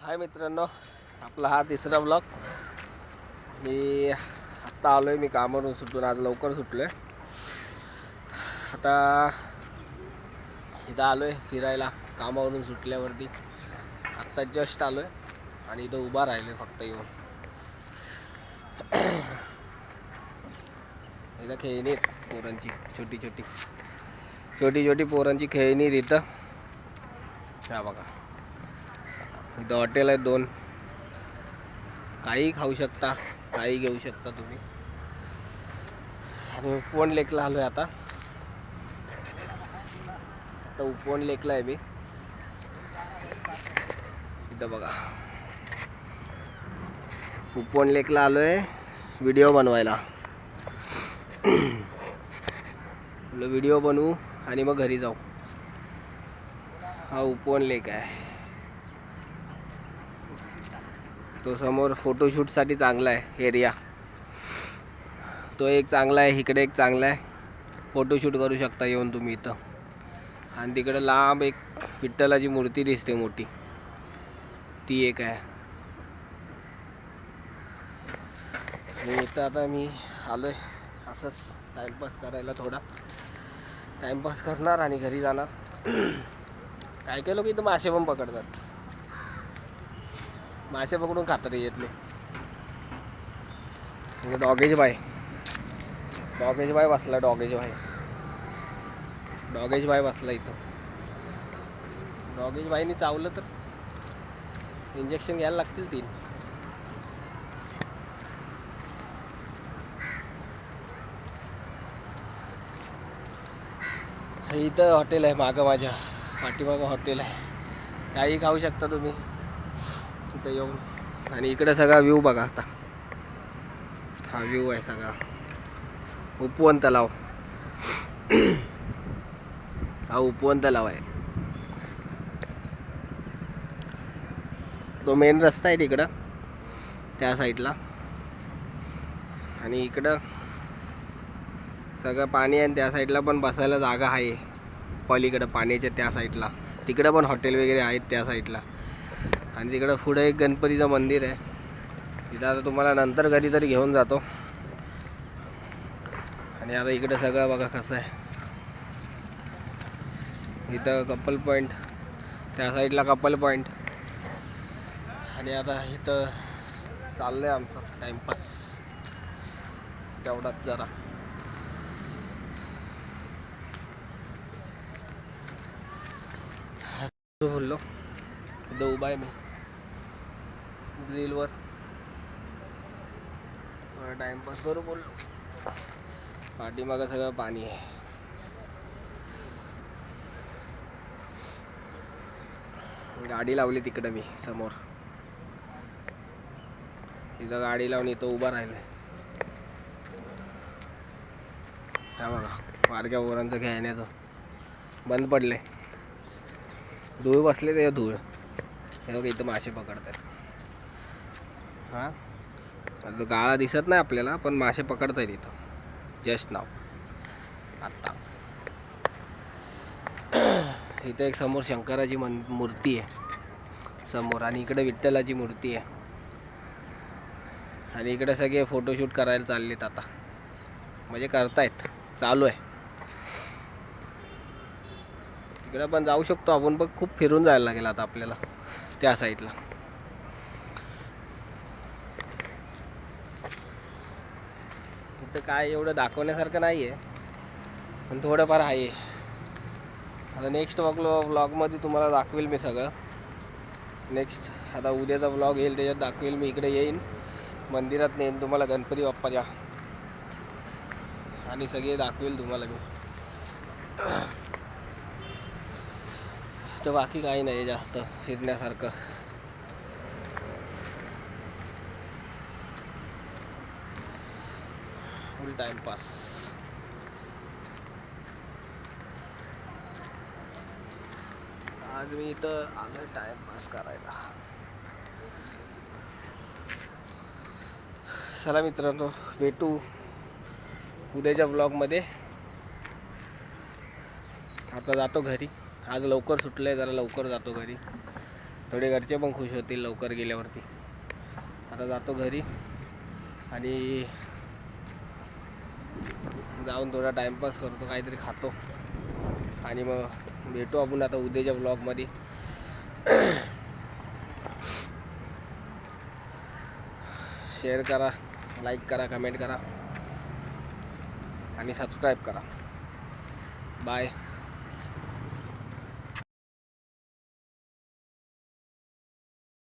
हाय मित्रांनो, आपला हा तिसरा ब्लॉग. मी आत्ता आलोय, मी कामावरून सुटून आज लवकर सुटलोय. आता इथं आलोय फिरायला कामावरून सुटल्यावरती. आत्ता जस्ट आलोय आणि इथं उभा राहिलोय फक्त येऊन. इथं खेळणी पोरांची छोटी छोटी पोरांची खेळणी इथं. हा बघा, इथं हॉटेल आहे दोन. काही खाऊ शकता, काही घेऊ शकता तुम्ही. आणि उपवन लेकला आलोय आता उपवन लेकला आहे मी. इथं बघा, उपवन लेकला आलोय व्हिडिओ बनवायला. व्हिडिओ बनवू आणि मग घरी जाऊ. हा उपवन लेक आहे. तो समोर फोटोशूट साठी चांगला आहे एरिया. तो एक चांगला आहे, इकडे एक चांगला आहे. फोटोशूट करू शकता येऊन तुम्ही इथं. आणि तिकडे लांब एक विठ्ठलाची मूर्ती दिसते मोठी, ती एक आहे. इथं आता मी आलोय असंच टाइमपास करायला. थोडा टाइमपास करणार आणि घरी जाणार. काही लोक इथं मासे पण पकडतात. मासे पकडून खातात यातले. डॉगेज बाय बसला. डॉगेज बाय बसला इथं. डॉगेज बाईनी चावलं तर इंजेक्शन घ्यायला लागतील 3. इथं हॉटेल आहे मागं, माझ्या पाठीमागं हॉटेल आहे. काही खाऊ शकता तुम्ही इथं येऊन. आणि इकडे सगळा व्ह्यू बघा. आता हा व्ह्यू आहे सगळा उपवन तलाव. हा उपवन तलाव आहे. तो मेन रस्ता आहे तिकडं त्या साईडला. आणि इकडं सगळं पाणी आहे. त्या साईडला पण बसायला जागा आहे. पलीकडं पाण्याच्या त्या साईडला तिकडं पण हॉटेल वगैरे आहेत त्या साईडला. आणि तिकडं पुढे एक गणपतीचं मंदिर आहे. तिथं आता तुम्हाला नंतर कधीतरी घेऊन जातो. आणि आता इकडे सगळं बघा कसं आहे. इथं कपल पॉईंट, त्या साईडला कपल पॉईंट. आणि आता इथं चाललंय आमचं टाइमपास तेवढाच जरा. बोललो इथं उभा आहे मी ग्रिलवर. टाइमपास करू बोललो. पाठीमागं सगळं पाणी आहे. गाडी लावली तिकडं मी समोर. इथं गाडी लावून इथं उभा राहिलोय. हा बघा, बारक्या पोरांचं खेळण्याचं बंद पडले. धूळ बसले ते धूळ. हे बघा इथं मासे पकडतात. हा आता गाळा दिसत नाही आपल्याला, पण मासे पकडतायत इथं जस्ट नाव आत्ता. इथं एक समोर शंकराची मूर्ती आहे समोर. आणि इकडे विठ्ठलाची मूर्ती आहे. आणि इकडे सगळे फोटोशूट करायला चाललेत आता, म्हणजे करतायत, चालू आहे. तिकडे पण जाऊ शकतो आपण, पण खूप फिरून जायला लागेल आता आपल्याला त्या साईडला. तिथं काय एवढं दाखवण्यासारखं नाही आहे, पण थोडंफार आहे. आता नेक्स्ट व्लॉगमध्ये तुम्हाला दाखवेल मी सगळं. नेक्स्ट आता उद्याचा व्लॉग येईल त्याच्यात दाखवेल मी. इकडे येईन, मंदिरात नेईन तुम्हाला गणपती बाप्पाच्या, आणि सगळे दाखवेल तुम्हाला मी. तर बाकी काही नाही जास्त फिरण्यासारखं. फुल टाइमपास. आज मी इथं आलोय टाइमपास करायला. चला मित्रांनो, भेटू उद्याच्या ब्लॉगमध्ये. आता जातो घरी. आज लवकर सुटलंय, जरा लवकर जातो घरी. थोडे घरचे पण खुश होतील लवकर गेल्यावरती. आता जातो घरी आणि जाऊन थोडा टाइमपास करतो, काहीतरी खातो आणि मग भेटू आपण आता उद्याच्या ब्लॉगमध्ये. शेअर करा, लाईक करा, कमेंट करा आणि सबस्क्राईब करा. बाय.